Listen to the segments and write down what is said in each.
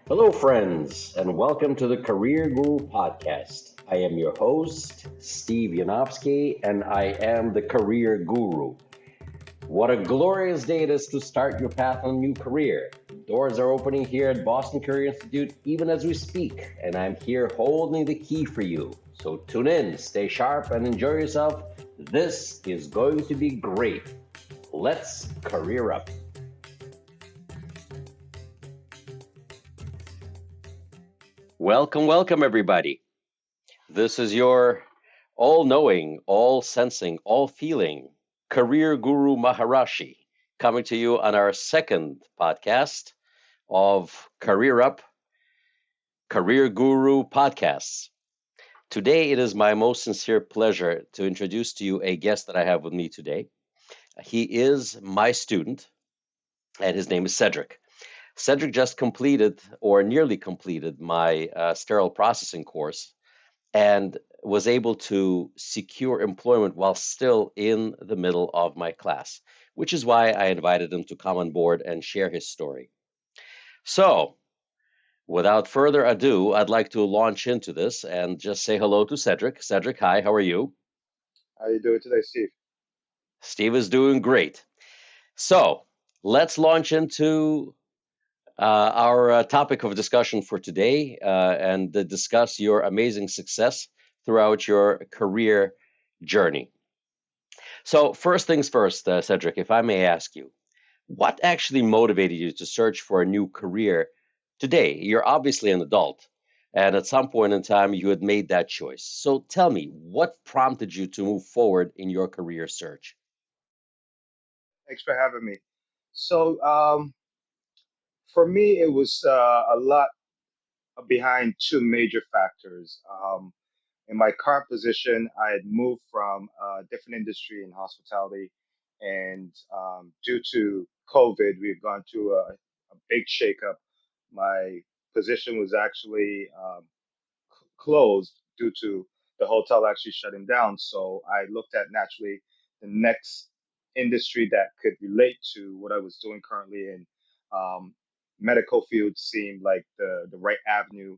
Hello, friends, and welcome to the Career Guru podcast. I am your host, Steve Yanovsky, and I am the Career Guru. What a glorious day it is to start your path on a new career. Doors are opening here at Boston Career Institute even as we speak, and I'm here holding the key for you. So tune in, stay sharp, and enjoy yourself. This is going to be great. Let's career up. Welcome, everybody. This is your all knowing, all sensing, all feeling career guru Maharashi coming to you on our second podcast of Career Up Career Guru podcasts. Today, it is my most sincere pleasure to introduce to you a guest that I have with me today. He is my student, and his name is Cedric. Cedric just completed or nearly completed my sterile processing course and was able to secure employment while still in the middle of my class, which is why I invited him to come on board and share his story. So, without further ado, I'd like to launch into this and just say hello to Cedric. Cedric, hi, how are you? How you doing today, Steve? Steve is doing great. So, let's launch into our topic of discussion for today and discuss your amazing success throughout your career journey. So, first things first, Cedric, if I may ask you, what actually motivated you to search for a new career today? You're obviously an adult, and at some point in time, you had made that choice. So, tell me, what prompted you to move forward in your career search? Thanks for having me. So, for me, it was a lot behind two major factors. In my current position, I had moved from a different industry in hospitality, and due to COVID, we've gone through a big shakeup. My position was actually closed due to the hotel actually shutting down. So I looked at naturally the next industry that could relate to what I was doing currently in medical field seemed like the right avenue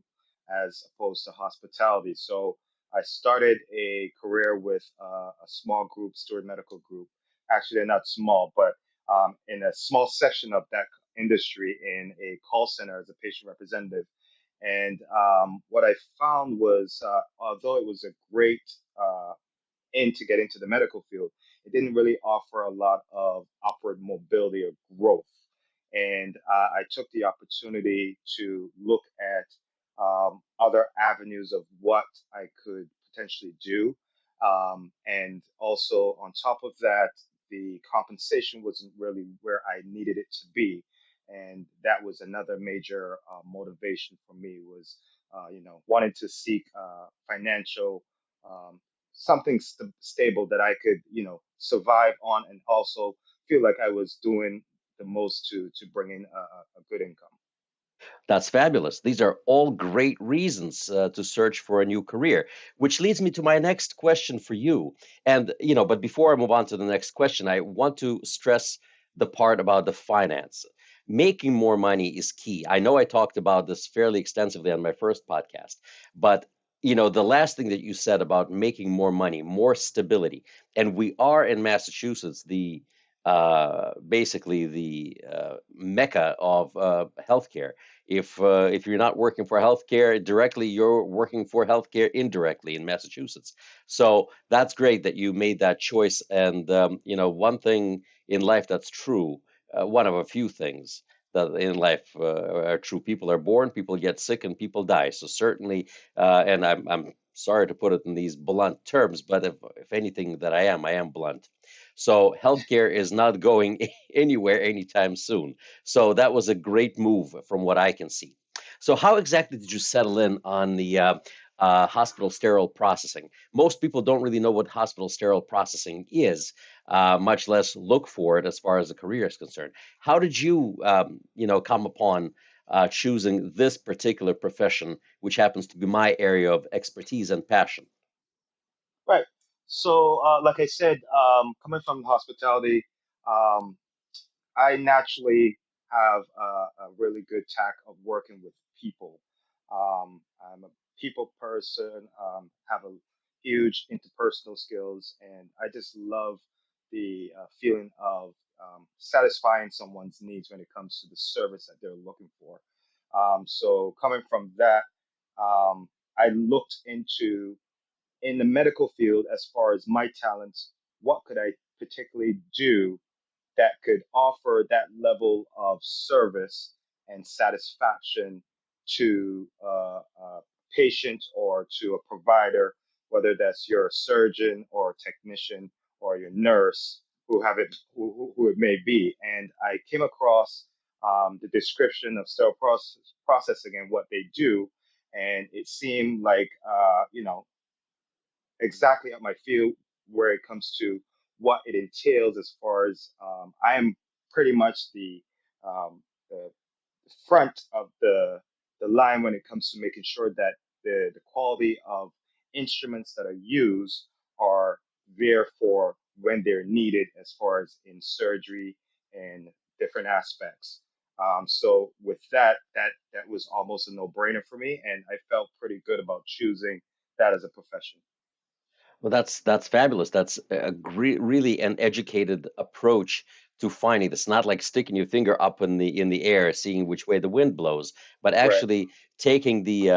as opposed to hospitality. So I started a career with a small group, Steward Medical Group. Actually, they're not small, but in a small section of that industry in a call center as a patient representative. And what I found was, although it was a great in to get into the medical field, it didn't really offer a lot of upward mobility or growth. And I took the opportunity to look at other avenues of what I could potentially do. And also, on top of that, the compensation wasn't really where I needed it to be. And that was another major motivation for me was, wanting to seek financial um, something stable that I could, survive on, and also feel like I was doing the most to bring in a good income. That's fabulous. These are all great reasons to search for a new career, which leads me to my next question for you. And, but before I move on to the next question, I want to stress the part about the finance. Making more money is key. I know I talked about this fairly extensively on my first podcast, but the last thing that you said about making more money, more stability, and we are in Massachusetts, the basically the mecca of healthcare. If you're not working for healthcare directly, you're working for healthcare indirectly in Massachusetts. So that's great that you made that choice. And one thing in life that's true, one of a few things that in life are true. People are born, people get sick, and people die. So certainly, and I'm sorry to put it in these blunt terms, but if anything that I am blunt. So healthcare is not going anywhere anytime soon. So that was a great move from what I can see. So how exactly did you settle in on the hospital sterile processing? Most people don't really know what hospital sterile processing is, much less look for it as far as a career is concerned. How did you, come upon choosing this particular profession, which happens to be my area of expertise and passion? Right. So, like I said, coming from hospitality, um, I naturally have a really good tack of working with people. I'm a people person, have a huge interpersonal skills, and I just love the feeling of satisfying someone's needs when it comes to the service that they're looking for. So coming from that, I looked into in the medical field as far as my talents, what could I particularly do that could offer that level of service and satisfaction to a patient or to a provider, whether that's your surgeon or technician or your nurse, who it may be. And I came across the description of sterile processing and what they do, and it seemed like exactly up my field where it comes to what it entails as far as I am pretty much the front of the line when it comes to making sure that the quality of instruments that are used are there for when they're needed as far as in surgery and different aspects. So with that was almost a no-brainer for me, and I felt pretty good about choosing that as a profession. Well, that's fabulous. That's really an educated approach to finding this. Not like sticking your finger up in the air, seeing which way the wind blows, but Right. actually taking the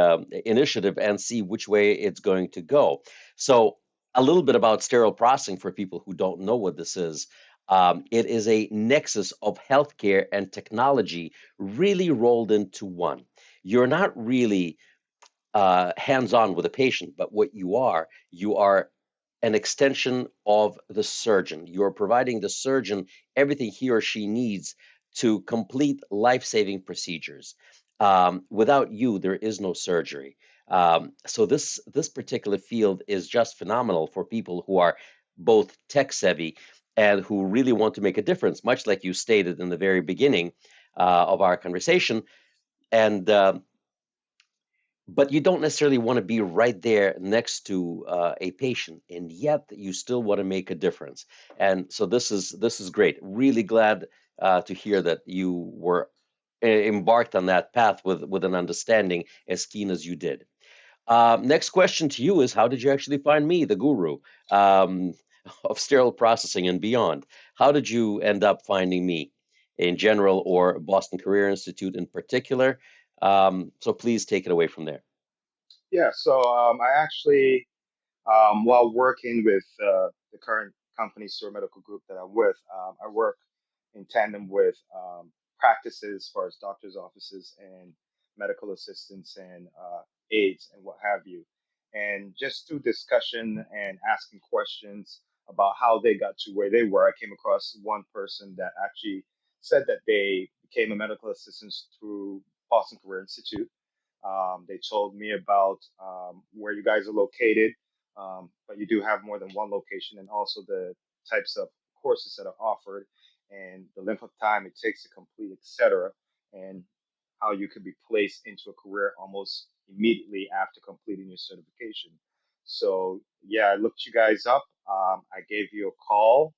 initiative and see which way it's going to go. So, a little bit about sterile processing for people who don't know what this is. It is a nexus of healthcare and technology really rolled into one. You're not really hands-on with a patient, but what you are an extension of the surgeon. You're providing the surgeon everything he or she needs to complete life-saving procedures. Without you, there is no surgery. So this particular field is just phenomenal for people who are both tech savvy and who really want to make a difference, much like you stated in the very beginning of our conversation. And but you don't necessarily want to be right there next to a patient, and yet you still want to make a difference. And so this is great. Really glad to hear that you were embarked on that path with an understanding as keen as you did. Next question to you is, how did you actually find me, the guru um, of sterile processing and beyond? How did you end up finding me in general, or Boston Career Institute in particular? So please take it away from there. Yeah. So I actually, while working with the current company, Steward Medical Group that I'm with, I work in tandem with practices as far as doctors' offices and medical assistants and aides and what have you. And just through discussion and asking questions about how they got to where they were, I came across one person that actually said that they became a medical assistant through Boston Career Institute. They told me about where you guys are located, but you do have more than one location, and also the types of courses that are offered, and the length of time it takes to complete, etc., and how you could be placed into a career almost immediately after completing your certification. So yeah, I looked you guys up. I gave you a call,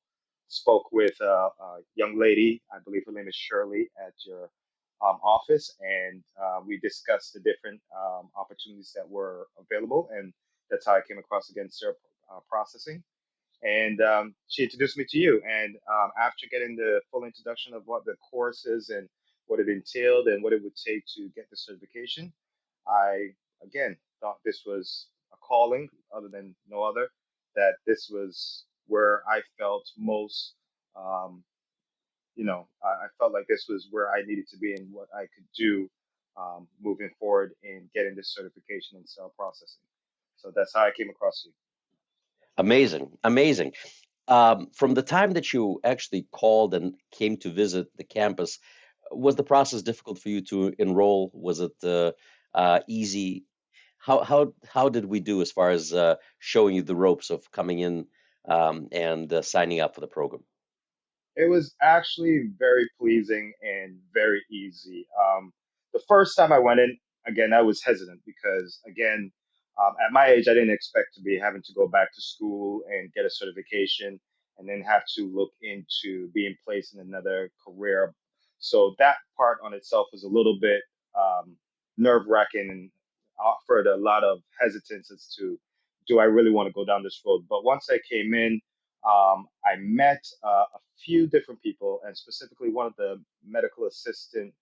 spoke with a young lady, I believe her name is Shirley, at your office, and we discussed the different opportunities that were available, and that's how I came across again syrup processing. And she introduced me to you. And after getting the full introduction of what the course is and what it entailed and what it would take to get the certification, I again thought this was a calling, other than no other, that this was where I felt most. Um, I felt like this was where I needed to be and what I could do moving forward in getting this certification in cell processing. So that's how I came across you. Amazing, amazing. From the time that you actually called and came to visit the campus, was the process difficult for you to enroll? Was it easy? How did we do as far as showing you the ropes of coming in and signing up for the program? It was actually very pleasing and very easy. The first time I went in, again, I was hesitant because, again, at my age, I didn't expect to be having to go back to school and get a certification and then have to look into being placed in another career. So that part on itself was a little bit nerve wracking and offered a lot of hesitance as to do I really want to go down this road. But once I came in, I met a few different people, and specifically one of the medical assistant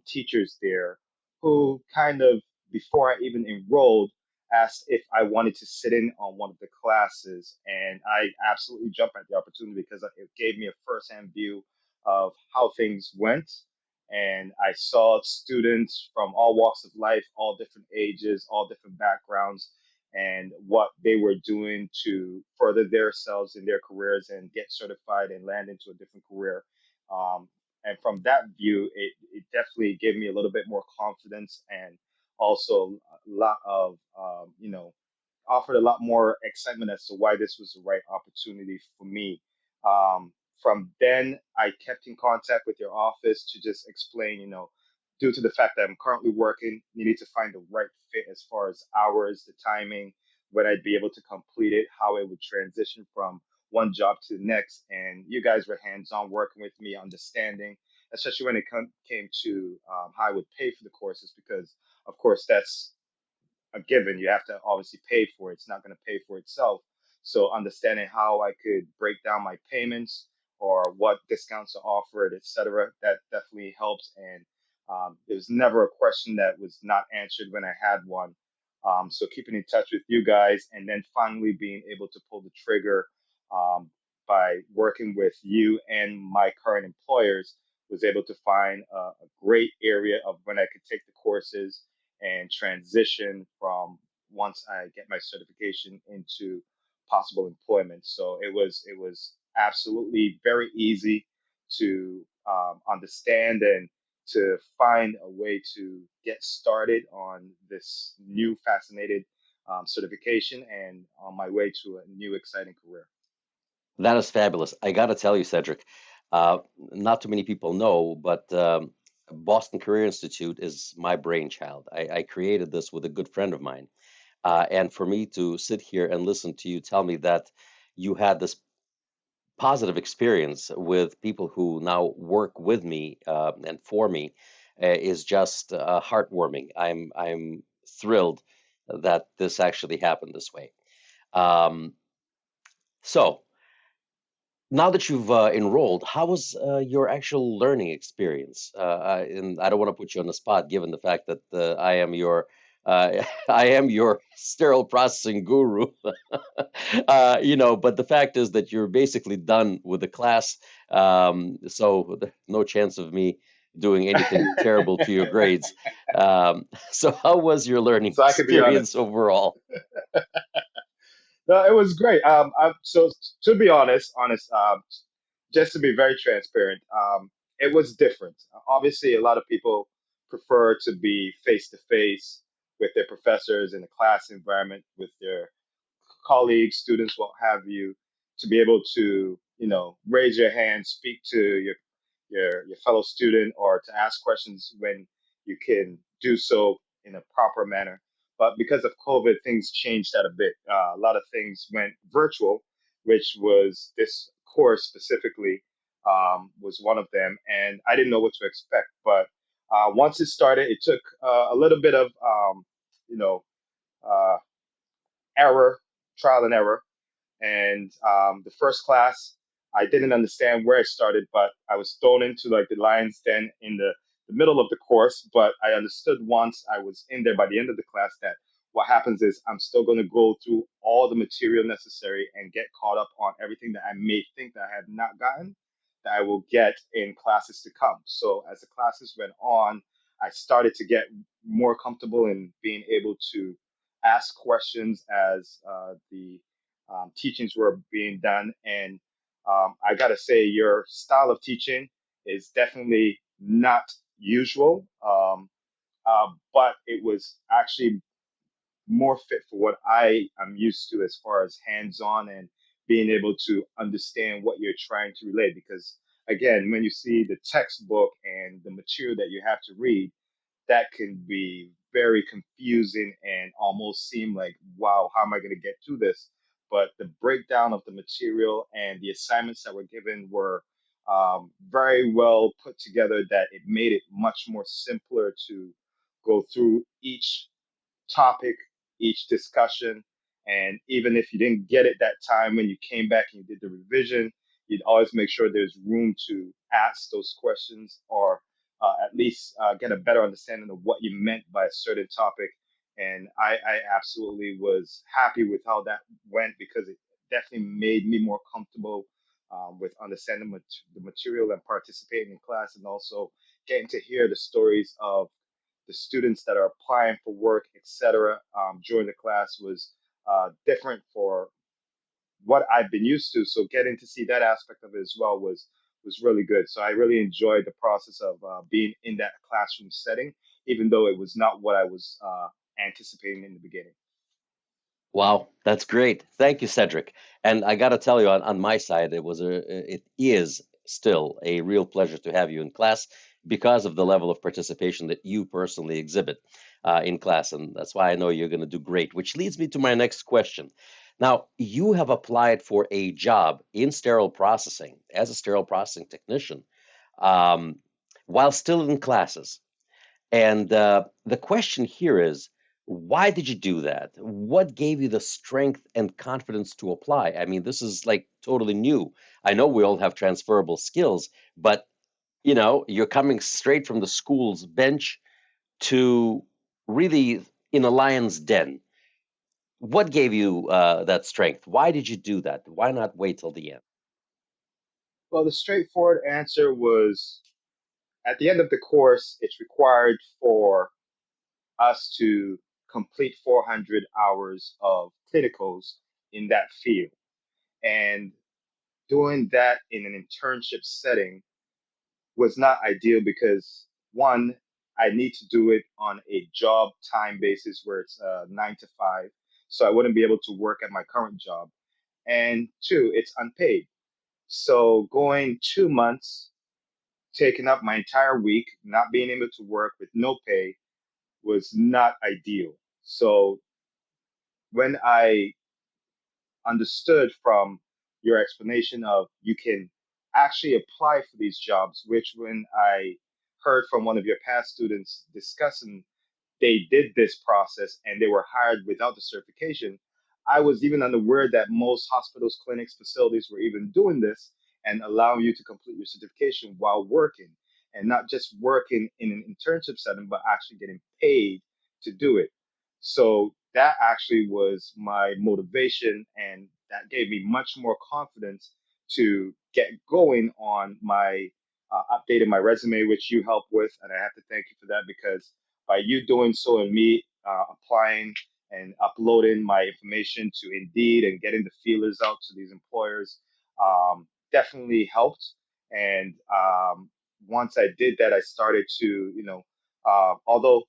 teachers there, who kind of, before I even enrolled, asked if I wanted to sit in on one of the classes. And I absolutely jumped at the opportunity because it gave me a firsthand view of how things went. And I saw students from all walks of life, all different ages, all different backgrounds, and what they were doing to further themselves in their careers and get certified and land into a different career. Um, and from that view, it definitely gave me a little bit more confidence and also a lot of, offered a lot more excitement as to why this was the right opportunity for me. From then, I kept in contact with your office to just explain, due to the fact that I'm currently working, you need to find the right fit as far as hours, the timing, when I'd be able to complete it, how it would transition from one job to the next. And you guys were hands on working with me, understanding, especially when it came to how I would pay for the courses, because, of course, that's a given. You have to obviously pay for it. It's not going to pay for itself. So understanding how I could break down my payments or what discounts are offered, etc., that definitely helps. And there was never a question that was not answered when I had one. So keeping in touch with you guys, and then finally being able to pull the trigger um, by working with you and my current employers, was able to find a great area of when I could take the courses and transition from, once I get my certification, into possible employment. So it was absolutely very easy to understand and to find a way to get started on this new fascinated certification and on my way to a new exciting career. That is fabulous. I got to tell you, Cedric, not too many people know, but Boston Career Institute is my brainchild. I created this with a good friend of mine. And for me to sit here and listen to you tell me that you had this positive experience with people who now work with me and for me is just heartwarming. I'm thrilled that this actually happened this way. Um, so now that you've enrolled, how was your actual learning experience? And I don't want to put you on the spot, given the fact that I am your I am your sterile processing guru. But the fact is that you're basically done with the class, so no chance of me doing anything terrible to your grades. So how was your learning So I could be experience honest. overall? No, it was great. So to be honest, just to be very transparent, it was different. Obviously, a lot of people prefer to be face to face with their professors in a class environment with their colleagues, students, what have you, to be able to, raise your hand, speak to your fellow student, or to ask questions when you can do so in a proper manner. But because of COVID, things changed that a bit. A lot of things went virtual, which was this course specifically was one of them, and I didn't know what to expect. But once it started, it took a little bit of you know uh, error, trial and error. And the first class, I didn't understand where it started, but I was thrown into like the lion's den in the middle of the course. But I understood once I was in there by the end of the class that what happens is I'm still going to go through all the material necessary and get caught up on everything that I may think that I have not gotten, that I will get in classes to come. So as the classes went on, I started to get more comfortable in being able to ask questions as the teachings were being done. And I got to say, your style of teaching is definitely not usual, but it was actually more fit for what I am used to as far as hands on and being able to understand what you're trying to relay. Because again, when you see the textbook and the material that you have to read, that can be very confusing and almost seem like, wow, how am I going to get through this? But the breakdown of the material and the assignments that were given were very well put together that it made it much more simpler to go through each topic, each discussion. And even if you didn't get it that time when you came back and you did the revision, you'd always make sure there's room to ask those questions or at least get a better understanding of what you meant by a certain topic. And I absolutely was happy with how that went because it definitely made me more comfortable with understanding the material and participating in class, and also getting to hear the stories of the students that are applying for work, etc., during the class was different for what I've been used to. So getting to see that aspect of it as well was really good. So I really enjoyed the process of being in that classroom setting, even though it was not what I was anticipating in the beginning. Wow, that's great. Thank you, Cedric. And I got to tell you, on my side, it is still a real pleasure to have you in class because of the level of participation that you personally exhibit in class, and that's why I know you're going to do great. Which leads me to my next question. Now, you have applied for a job in sterile processing as a sterile processing technician um, while still in classes. And the question here is, why did you do that? What gave you the strength and confidence to apply? I mean, this is like totally new. I know we all have transferable skills, but you're coming straight from the school's bench to really in a lion's den. What gave you that strength? Why did you do that? Why not wait till the end? Well, the straightforward answer was at the end of the course, it's required for us to complete 400 hours of clinicals in that field. And doing that in an internship setting was not ideal because one, I need to do it on a job time basis where it's 9 to 5. So I wouldn't be able to work at my current job. And two, it's unpaid. So going 2 months, taking up my entire week, not being able to work with no pay was not ideal. So when I understood from your explanation of you can actually apply for these jobs, which when I heard from one of your past students discussing they did this process and they were hired without the certification. I was even unaware that most hospitals, clinics, facilities were even doing this and allowing you to complete your certification while working and not just working in an internship setting, but actually getting paid to do it. So that actually was my motivation, and that gave me much more confidence to get going on my updating my resume, which you helped with, and I have to thank you for that because by you doing so and me applying and uploading my information to Indeed and getting the feelers out to these employers definitely helped. And once I did that, I started to, although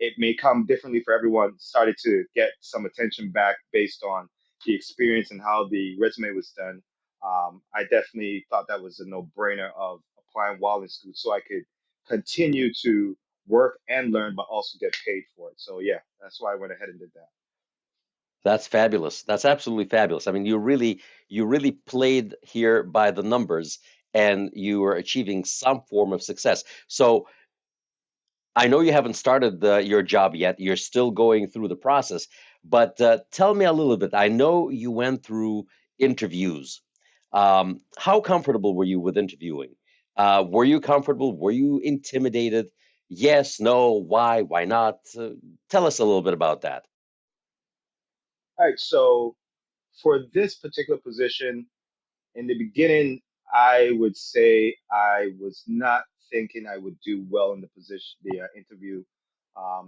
it may come differently for everyone, started to get some attention back based on the experience and how the resume was done. I definitely thought that was a no-brainer of applying while in school so I could continue to work and learn, but also get paid for it. So yeah, that's why I went ahead and did that. That's fabulous. That's absolutely fabulous. I mean, you really played here by the numbers and you are achieving some form of success. So I know you haven't started your job yet. You're still going through the process, but tell me a little bit. I know you went through interviews. How comfortable were you with interviewing? Were you comfortable? Were you intimidated? Yes, no, why not? Tell us a little bit about that. All right, so for this particular position, in the beginning, I would say I was not thinking I would do well in the position, the interview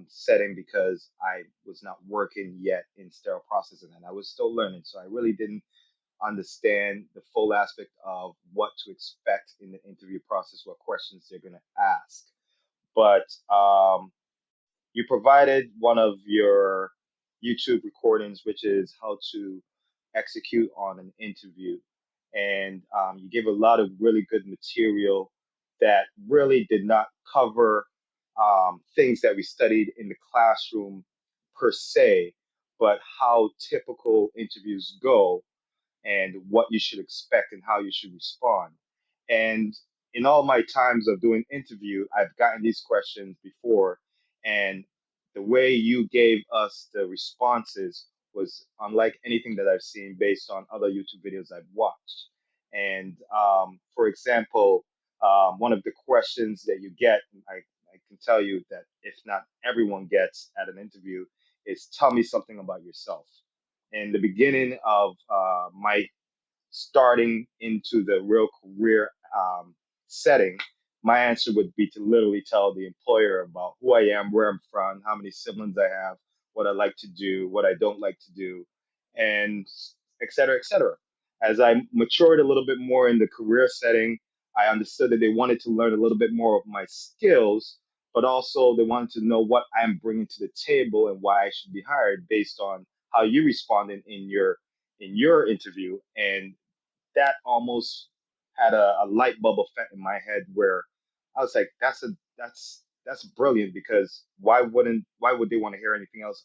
setting because I was not working yet in sterile processing and I was still learning. So I really didn't understand the full aspect of what to expect in the interview process, what questions they're going to ask. But you provided one of your YouTube recordings, which is how to execute on an interview. And you gave a lot of really good material that really did not cover things that we studied in the classroom per se, but how typical interviews go and what you should expect and how you should respond. And in all my times of doing interview, I've gotten these questions before, and the way you gave us the responses was unlike anything that I've seen based on other YouTube videos I've watched. And for example, one of the questions that you get, I can tell you that if not everyone gets at an interview, is tell me something about yourself. In the beginning of my starting into the real career setting, my answer would be to literally tell the employer about who I am, where I'm from, how many siblings I have, what I like to do, what I don't like to do, and et cetera, et cetera. As I matured a little bit more in the career setting, I understood that they wanted to learn a little bit more of my skills, but also they wanted to know what I'm bringing to the table and why I should be hired based on how you responded in your interview. And that almost had a light bulb effect in my head where I was like, that's brilliant because why would they want to hear anything else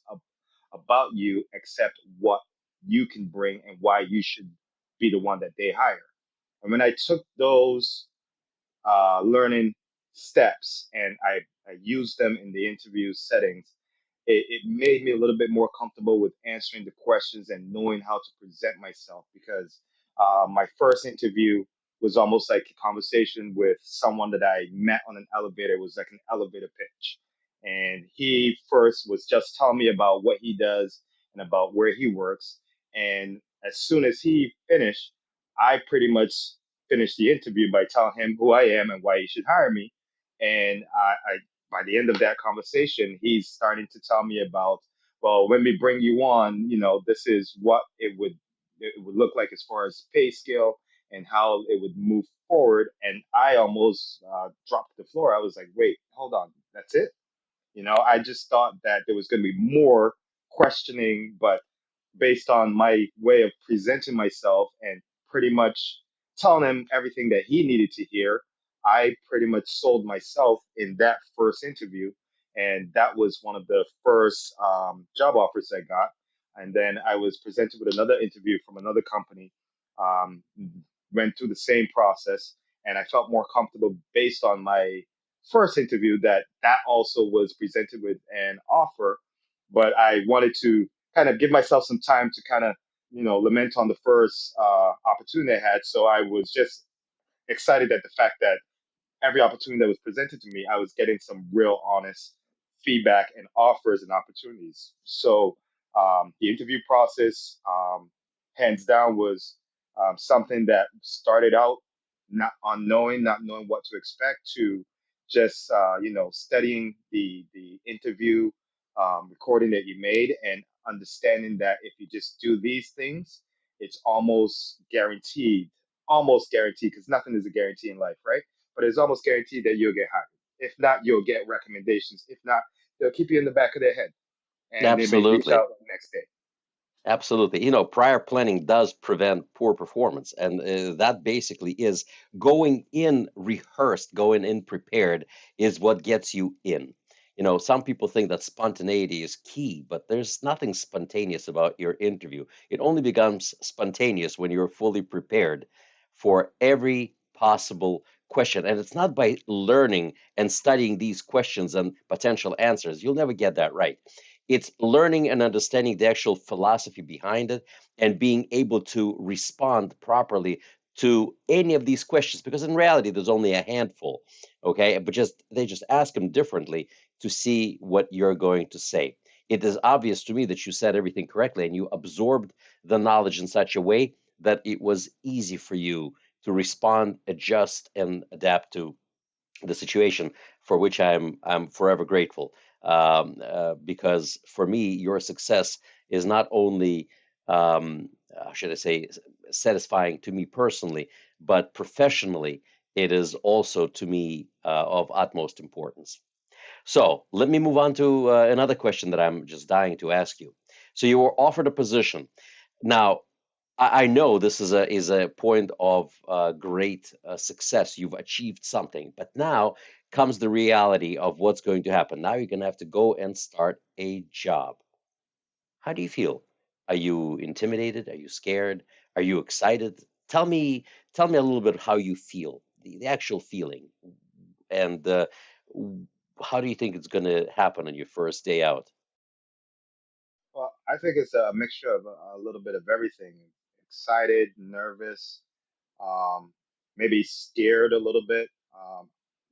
about you except what you can bring and why you should be the one that they hire. And when I took those learning steps and I used them in the interview settings, it made me a little bit more comfortable with answering the questions and knowing how to present myself because my first interview was almost like a conversation with someone that I met on an elevator. It was like an elevator pitch. And he first was just telling me about what he does and about where he works. And as soon as he finished, I pretty much finished the interview by telling him who I am and why he should hire me. And I by the end of that conversation, he's starting to tell me about, well, when we bring you on, this is what it would look like as far as pay scale and how it would move forward. And I almost dropped to the floor. I was like, wait, hold on, that's it? I just thought that there was going to be more questioning, but based on my way of presenting myself and pretty much telling him everything that he needed to hear, I pretty much sold myself in that first interview. And that was one of the first job offers I got. And then I was presented with another interview from another company, um, went through the same process, and I felt more comfortable based on my first interview that also was presented with an offer. But I wanted to kind of give myself some time to kind of lament on the first opportunity I had. So I was just excited at the fact that every opportunity that was presented to me, I was getting some real honest feedback and offers and opportunities. So the interview process, hands down, was something that started out not knowing what to expect, to just studying the interview recording that you made and understanding that if you just do these things, it's almost guaranteed, because nothing is a guarantee in life, right? But it's almost guaranteed that you'll get hired. If not, you'll get recommendations. If not, they'll keep you in the back of their head and they may reach Absolutely. out the next day. Absolutely. Prior planning does prevent poor performance. And that basically is going in rehearsed, going in prepared is what gets you in. Some people think that spontaneity is key, but there's nothing spontaneous about your interview. It only becomes spontaneous when you're fully prepared for every possible question. And it's not by learning and studying these questions and potential answers. You'll never get that right. It's learning and understanding the actual philosophy behind it and being able to respond properly to any of these questions, because in reality there's only a handful. Okay, but just they just ask them differently to see what you're going to say. It is obvious to me that you said everything correctly and you absorbed the knowledge in such a way that it was easy for you to respond, adjust, and adapt to the situation, for which I'm forever grateful. Because for me, your success is not only, should I say, satisfying to me personally, but professionally, it is also to me of utmost importance. So let me move on to another question that I'm just dying to ask you. So you were offered a position. Now, I know this is a point of great success. You've achieved something, but now comes the reality of what's going to happen. Now you're going to have to go and start a job. How do you feel? Are you intimidated? Are you scared? Are you excited? Tell me a little bit how you feel the actual feeling. And w- how do you think it's going to happen on your first day out? Well, I think it's a mixture of a little bit of everything. Excited, nervous, um, maybe scared a little bit,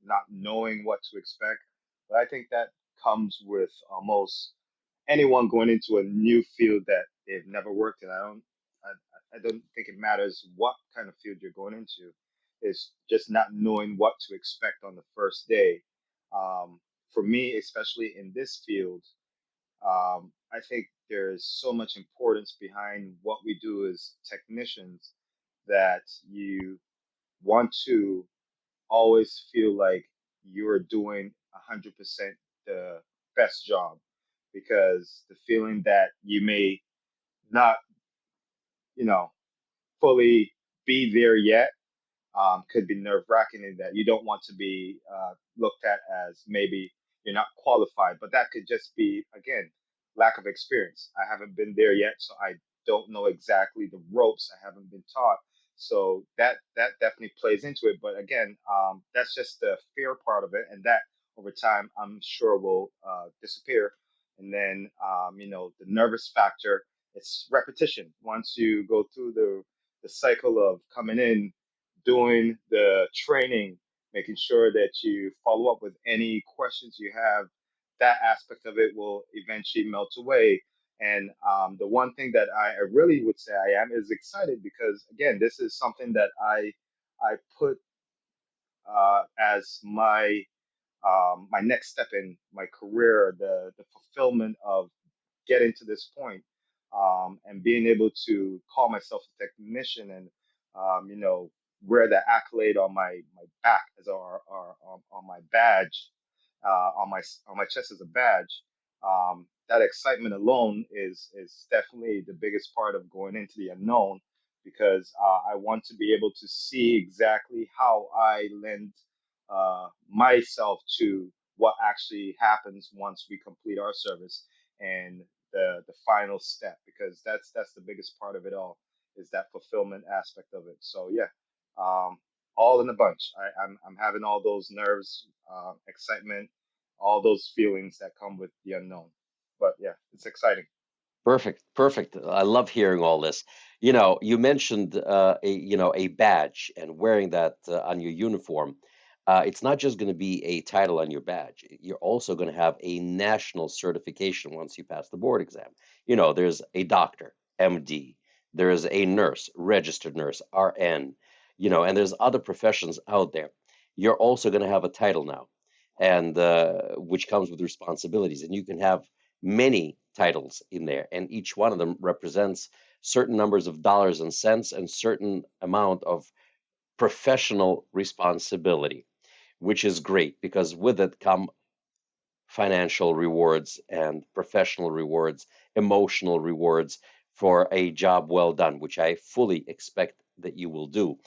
not knowing what to expect. But I think that comes with almost anyone going into a new field that they've never worked in. I don't think it matters what kind of field you're going into. It's just not knowing what to expect on the first day. For me, especially in this field, I think there's so much importance behind what we do as technicians that you want to always feel like you're doing 100% the best job, because the feeling that you may not, you know, fully be there yet, could be nerve wracking, in that you don't want to be looked at as maybe you're not qualified, but that could just be, again, lack of experience. I haven't been there yet, so I don't know exactly the ropes. I haven't been taught. So that definitely plays into it. But again, that's just the fear part of it, and that over time I'm sure will disappear. And then the nervous factor, it's repetition. Once you go through the cycle of coming in, doing the training, making sure that you follow up with any questions you have, that aspect of it will eventually melt away. And the one thing that I really would say I am is excited, because again, this is something that I put as my next step in my career, the fulfillment of getting to this point, and being able to call myself a technician, and wear the accolade on my back as or on my badge, on my chest as a badge. That excitement alone is definitely the biggest part of going into the unknown, because I want to be able to see exactly how I lend myself to what actually happens once we complete our service, and the final step, because that's the biggest part of it all, is that fulfillment aspect of it. So yeah, um, all in a bunch. I'm having all those nerves, excitement, all those feelings that come with the unknown. But yeah, it's exciting. Perfect, perfect. I love hearing all this. You mentioned a badge and wearing that on your uniform. It's not just going to be a title on your badge. You're also going to have a national certification once you pass the board exam. There's a doctor, MD. There's a nurse, registered nurse, RN. And there's other professions out there. You're also going to have a title now, and which comes with responsibilities, and you can have many titles in there, and each one of them represents certain numbers of dollars and cents and certain amount of professional responsibility, which is great because with it come financial rewards and professional rewards, emotional rewards for a job well done, which I fully expect that you will do,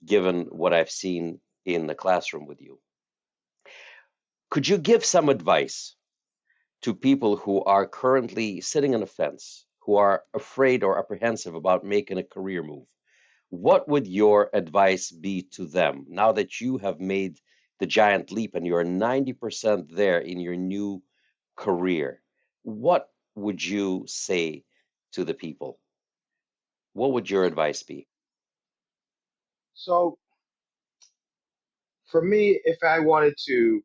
given what I've seen in the classroom with you. Could you give some advice to people who are currently sitting on a fence, who are afraid or apprehensive about making a career move? What would your advice be to them now that you have made the giant leap and you're 90% there in your new career? What would you say to the people? What would your advice be? So for me, if I wanted to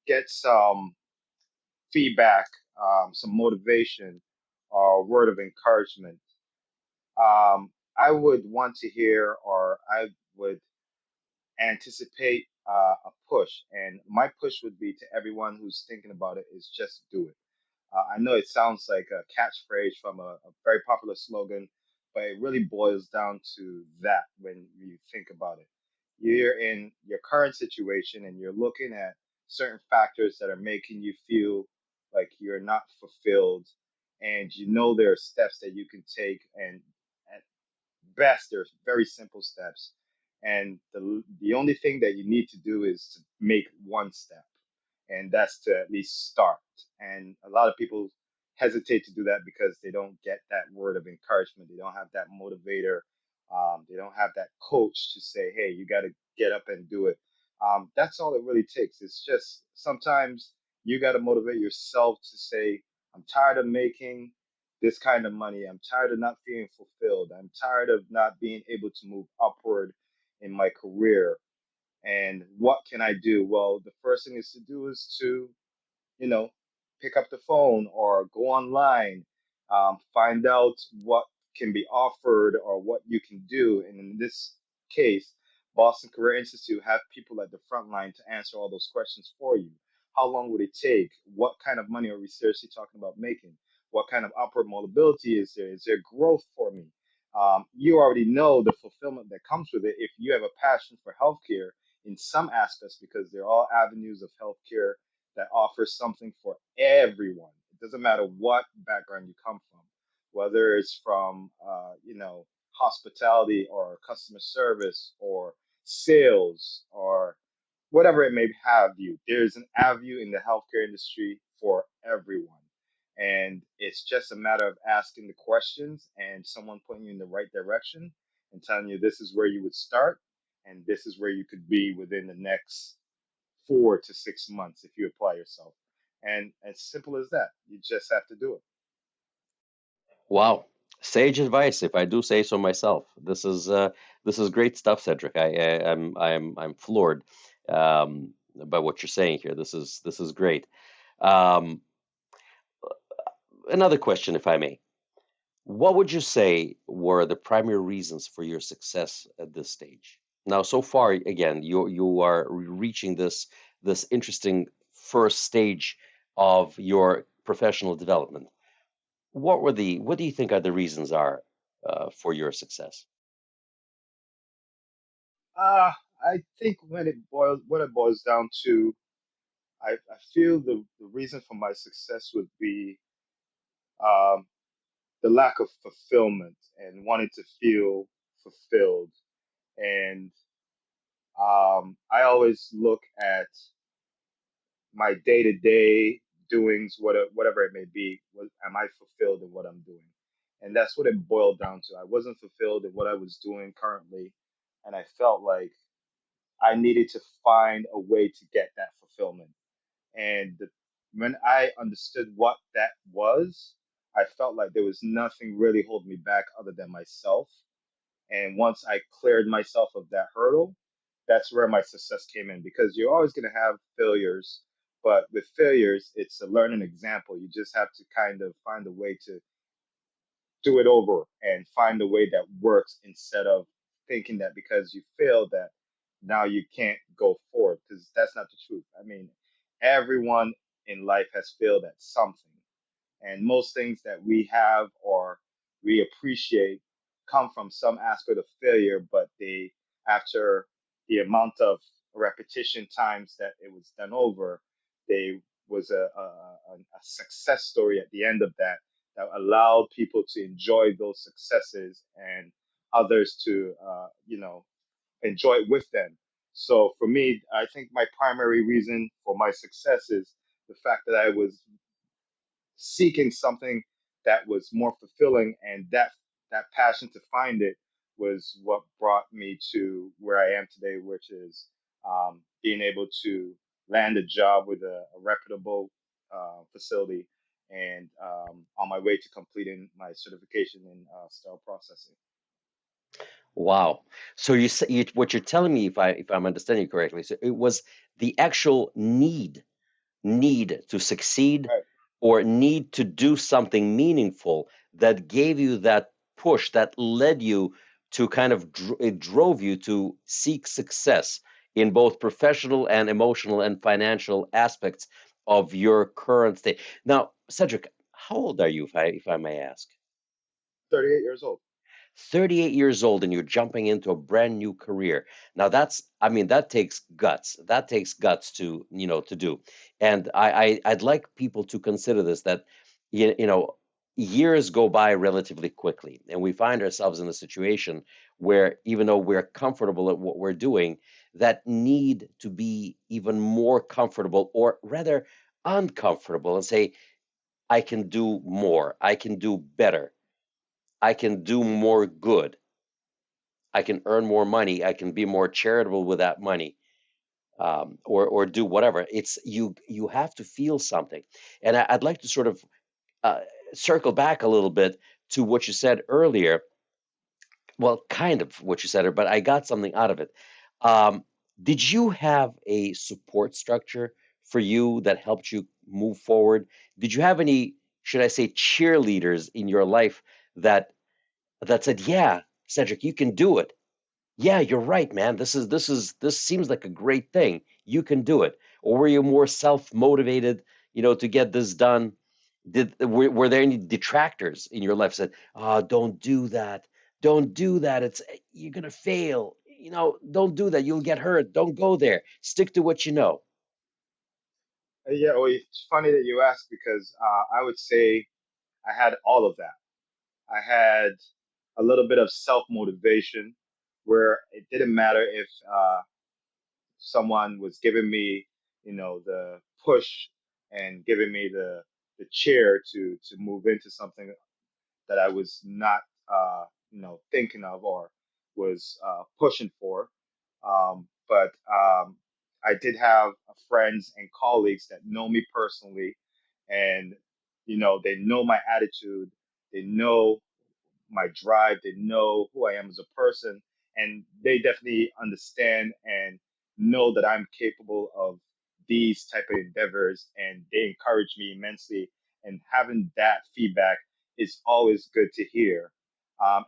get some feedback, some motivation, or word of encouragement, I would want to hear, or I would anticipate a push. And my push would be to everyone who's thinking about it is just do it. I know it sounds like a catchphrase from a very popular slogan, but it really boils down to that when you think about it. You're in your current situation and you're looking at certain factors that are making you feel like you're not fulfilled, and you know there are steps that you can take, and at best there's very simple steps, and the only thing that you need to do is to make one step, and that's to at least start. And a lot of people hesitate to do that because they don't get that word of encouragement. They don't have that motivator, They don't have that coach to say, hey, you got to get up and do it. That's all it really takes. It's just sometimes you got to motivate yourself to say, I'm tired of making this kind of money. I'm tired of not feeling fulfilled. I'm tired of not being able to move upward in my career. And what can I do? Well, the first thing is to do is to, you know, pick up the phone or go online, find out what can be offered or what you can do. And in this case, Boston Career Institute have people at the front line to answer all those questions for you. How long would it take? What kind of money are we seriously talking about making? What kind of upward mobility is there? Is there growth for me? You already know the fulfillment that comes with it if you have a passion for healthcare in some aspects, because they're all avenues of healthcare that offers something for everyone. It doesn't matter what background you come from, whether it's from hospitality or customer service or sales or whatever it may have you. There's an avenue in the healthcare industry for everyone. And it's just a matter of asking the questions and someone putting you in the right direction and telling you this is where you would start and this is where you could be within the next 4 to 6 months if you apply yourself. And as simple as that, you just have to do it. Wow, sage advice, if I do say so myself. This is great stuff, Cedric. I'm floored by what you're saying here. This is great. Um, Another question, if I may. What would you say were the primary reasons for your success at this stage? Now, so far, again, you are reaching this interesting first stage of your professional development. What do you think are the reasons are for your success? I think when it boils down to, I feel the reason for my success would be um, the lack of fulfillment and wanting to feel fulfilled. And I always look at my day to day doings, whatever it may be. Am I fulfilled in what I'm doing? And that's what it boiled down to. I wasn't fulfilled in what I was doing currently, and I felt like I needed to find a way to get that fulfillment. And when I understood what that was, I felt like there was nothing really holding me back other than myself. And once I cleared myself of that hurdle, that's where my success came in, because you're always going to have failures. But with failures, it's a learning example. You just have to kind of find a way to do it over and find a way that works, instead of thinking that because you failed that now you can't go forward, because that's not the truth. I mean, everyone in life has failed at something, and most things that we have or we appreciate come from some aspect of failure, but they, after the amount of repetition times that it was done over, they was a success story at the end of that, that allowed people to enjoy those successes and others to enjoy it with them. So for me, I think my primary reason for my success is the fact that I was seeking something that was more fulfilling, and that passion to find it was what brought me to where I am today, which is being able to land a job with a reputable facility, and on my way to completing my certification in sterile processing. Wow. So what you're telling me, if I'm understanding you correctly, so it was the actual need to succeed Right. or need to do something meaningful that gave you that push that led you to kind of it drove you to seek success in both professional and emotional and financial aspects of your current state. Now, Cedric, how old are you, if I may ask? 38 years old. 38 years old and you're jumping into a brand new career. Now I mean, that takes guts. That takes guts to do. And I'd like people to consider this, that, you know, years go by relatively quickly, and we find ourselves in a situation where even though we're comfortable at what we're doing, that need to be even more comfortable, or rather uncomfortable, and say, I can do more, I can do better, I can do more good. I can earn more money. I can be more charitable with that money, or do whatever. It's you have to feel something, and I'd like to sort of uh, circle back a little bit to what you said earlier. Well, kind of what you said, but I got something out of it. Um, did you have a support structure for you that helped you move forward? Did you have any, should I say, cheerleaders in your life that said, "Yeah, Cedric, you can do it. Yeah, you're right, man. This seems like a great thing. You can do it." Or were you more self-motivated, to get this done? Were there any detractors in your life said, "Oh, don't do that. Don't do that. You're gonna fail. Don't do that. You'll get hurt. Don't go there. Stick to what you know." Yeah, well, it's funny that you ask because I would say I had all of that. I had a little bit of self motivation where it didn't matter if someone was giving me, the push and giving me the chair to move into something that I was not, thinking of or was pushing for. But I did have friends and colleagues that know me personally, and they know my attitude, they know my drive, they know who I am as a person, and they definitely understand and know that I'm capable of these type of endeavors, and they encourage me immensely. And having that feedback is always good to hear.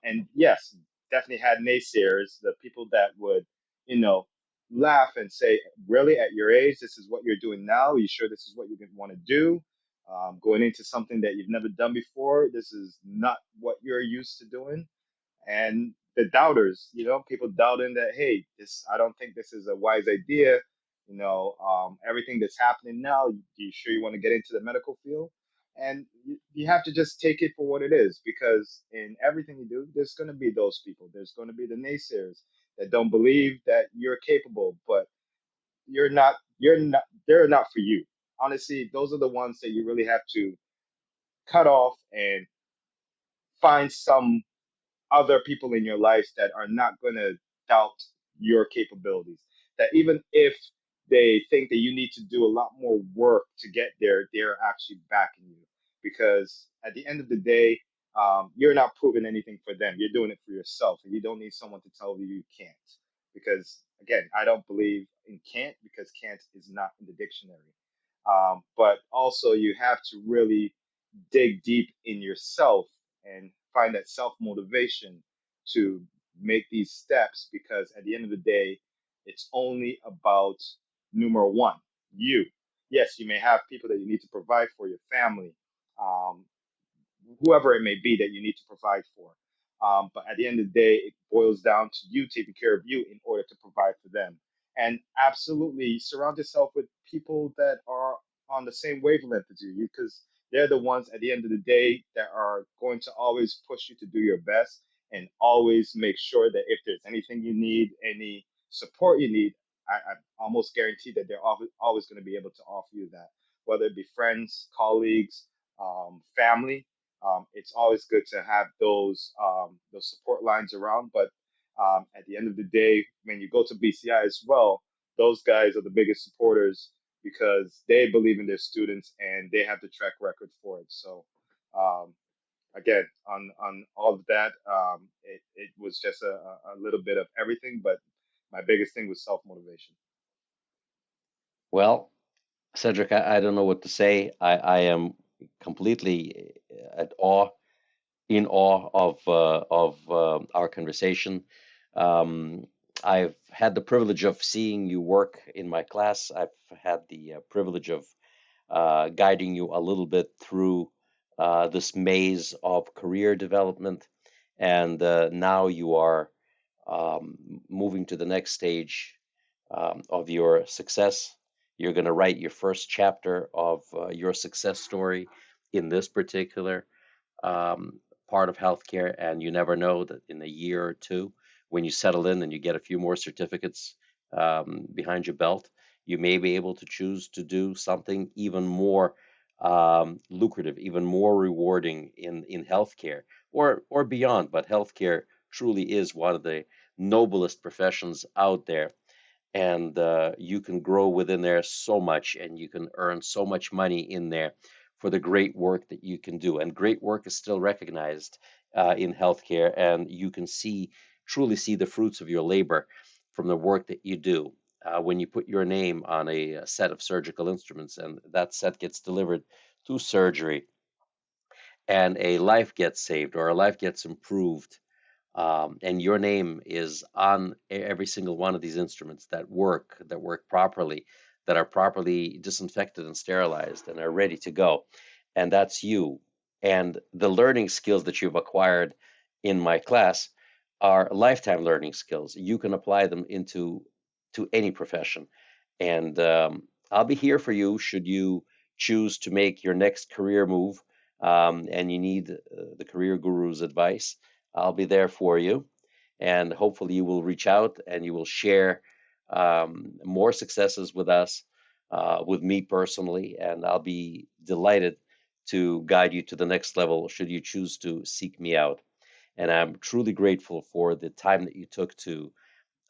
And yes, definitely had naysayers, the people that would, you know, laugh and say, "Really, at your age, this is what you're doing now? Are you sure this is what you want to do? Going into something that you've never done before. This is not what you're used to doing." And the doubters, people doubting that, hey, this, I don't think this is a wise idea. Everything that's happening now, do you sure you want to get into the medical field? And you have to just take it for what it is, because in everything you do, there's going to be those people. There's going to be the naysayers that don't believe that you're capable, but you're not, they're not for you. Honestly, those are the ones that you really have to cut off and find some other people in your life that are not going to doubt your capabilities. That even if they think that you need to do a lot more work to get there, they're actually backing you. Because at the end of the day, you're not proving anything for them. You're doing it for yourself. And you don't need someone to tell you can't. Because again, I don't believe in can't, because can't is not in the dictionary. But also, you have to really dig deep in yourself and find that self motivation to make these steps, because at the end of the day, it's only about number one, you. Yes, you may have people that you need to provide for, your family, um, whoever it may be that you need to provide for. But at the end of the day, it boils down to you taking care of you in order to provide for them. And absolutely surround yourself with people that are on the same wavelength as you, because they're the ones at the end of the day that are going to always push you to do your best, and always make sure that if there's anything you need, any support you need, I almost guarantee that they're always going to be able to offer you that, whether it be friends, colleagues, family. It's always good to have those support lines around. But at the end of the day, when you go to BCI as well, those guys are the biggest supporters, because they believe in their students and they have the track record for it. So um, again, on all of that, it was just a little bit of everything, but my biggest thing was self motivation. Well, Cedric, I don't know what to say. I am completely at awe in awe of our conversation. Um, I've had the privilege of seeing you work in my class. I've had the privilege of guiding you a little bit through this maze of career development, and now you are moving to the next stage of your success. You're going to write your first chapter of your success story in this particular um, part of healthcare, and you never know that in a year or two, when you settle in and you get a few more certificates behind your belt, you may be able to choose to do something even more lucrative, even more rewarding in healthcare or beyond. But healthcare truly is one of the noblest professions out there, and you can grow within there so much, and you can earn so much money in there for the great work that you can do. And great work is still recognized in healthcare, and you can truly see the fruits of your labor from the work that you do. When you put your name on a set of surgical instruments and that set gets delivered to surgery, and a life gets saved or a life gets improved, and your name is on every single one of these instruments that work properly, that are properly disinfected and sterilized and are ready to go, and that's you. And the learning skills that you've acquired in my class are lifetime learning skills. You can apply them to any profession, and I'll be here for you should you choose to make your next career move, and you need the career guru's advice. I'll be there for you, and hopefully you will reach out and you will share more successes with us, with me personally, and I'll be delighted to guide you to the next level should you choose to seek me out. And I'm truly grateful for the time that you took to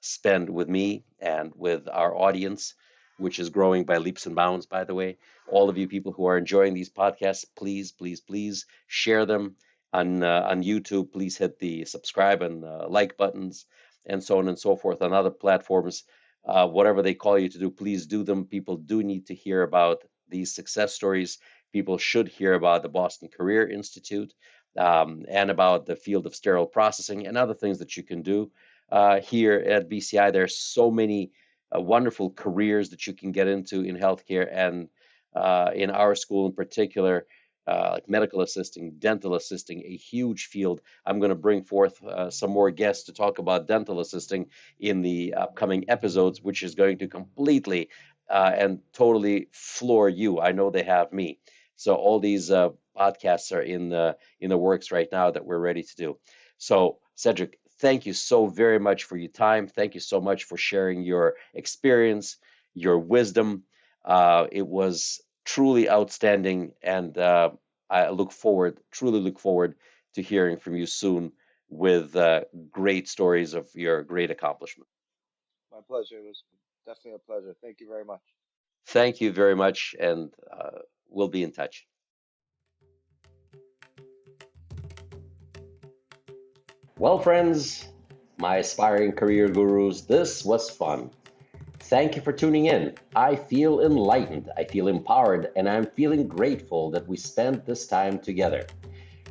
spend with me and with our audience, which is growing by leaps and bounds, by the way. All of you people who are enjoying these podcasts, please, please, please share them on YouTube. Please hit the subscribe and like buttons and so on and so forth on other platforms. Whatever they call you to do, please do them. People do need to hear about these success stories. People should hear about the Boston Career Institute, and about the field of sterile processing and other things that you can do here at BCI. There's so many wonderful careers that you can get into in healthcare, and in our school in particular, like medical assisting, dental assisting, a huge field. I'm going to bring forth some more guests to talk about dental assisting in the upcoming episodes, which is going to completely and totally floor you. I know they have me. So all these podcasts are in the works right now that we're ready to do. So Cedric, thank you so very much for your time. Thank you so much for sharing your experience, your wisdom. It was truly outstanding, and I truly look forward to hearing from you soon with great stories of your great accomplishment. My pleasure. It was definitely a pleasure. Thank you very much. Thank you very much, and we'll be in touch. Well, friends, my aspiring career gurus, this was fun. Thank you for tuning in. I feel enlightened, I feel empowered, and I'm feeling grateful that we spent this time together.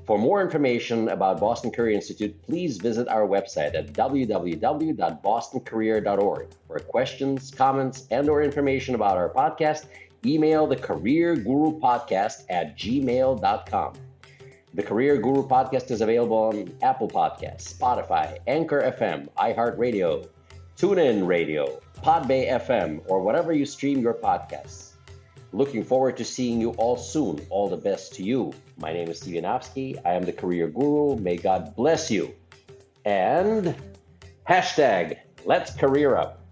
For more information about Boston Career Institute, please visit our website at www.bostoncareer.org. For questions, comments, and/or information about our podcast, email the Career Guru Podcast at gmail.com. The Career Guru Podcast is available on Apple Podcasts, Spotify, Anchor FM, iHeartRadio, TuneIn Radio, Podbay FM, or whatever you stream your podcasts. Looking forward to seeing you all soon. All the best to you. My name is Yanovsky. I am the Career Guru. May God bless you. And hashtag Let's Career Up.